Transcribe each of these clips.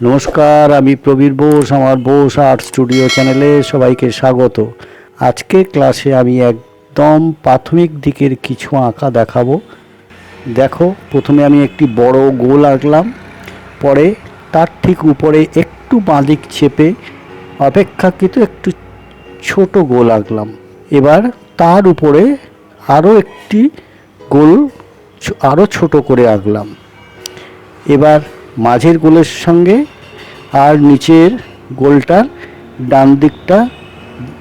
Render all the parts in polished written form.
नमस्कार आमी प्रबीर बोस आमार बोस आर्ट स्टूडियो चैनेले सबाइके स्वागत। आज के क्लासे आमी एकदम प्राथमिक दिकेर किछु आँका देखाबो। देखो प्रथमे आमी एकटी बड़ो गोल आँकलाम, परे तार ठीक उपरे एकटू बाँदिक चेपे अपेक्षाकृत एकटू छोटो गोल आँकलाम। एबार तार उपरे आरो एकटी गोल आरो छोटो करे आँकलाम। एबार माझेर गोलेर संगे और नीचेर गोलटार डान दिकटा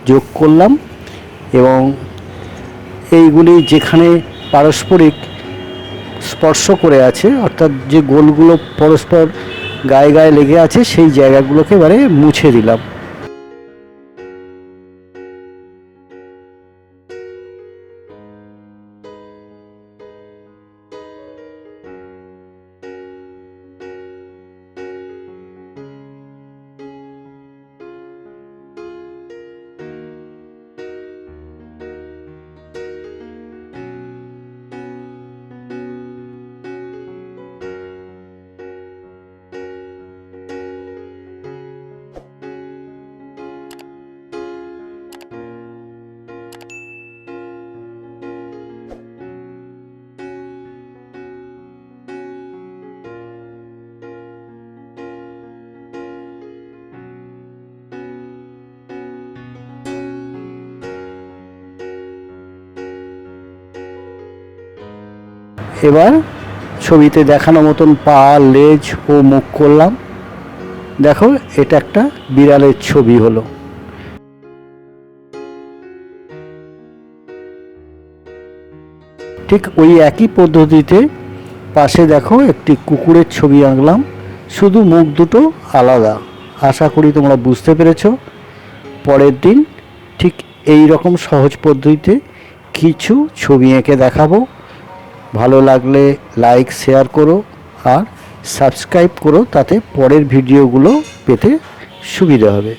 जोग करलाम एवं एइगुली जेखाने पारस्परिक स्पर्श करे आछे अर्थात जे गोलगुलो परस्पर गाये गाये लेगे आछे सेई जायगागुलोके एबारे मुछे दिलाम। এবার ছবিতে দেখানো মতন পা লেজ ও মুখ করলাম। দেখো এটা একটা বিড়ালের ছবি হলো। ঠিক ওই একই পদ্ধতিতে পাশে দেখো একটি কুকুরের ছবি আঁকলাম, শুধু মুখ দুটো আলাদা। আশা করি তোমরা বুঝতে পেরেছো। পরের দিন ঠিক এই রকম সহজ পদ্ধতিতে কিছু ছবি এঁকে দেখাবো। ভালো লাগলে লাইক শেয়ার করো আর সাবস্ক্রাইব করো, তাতে পরের ভিডিওগুলো পেতে সুবিধা হবে।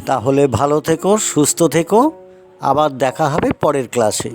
তাহলে ভালো থেকো, সুস্থ থেকো, আবার দেখা হবে পরের ক্লাসে।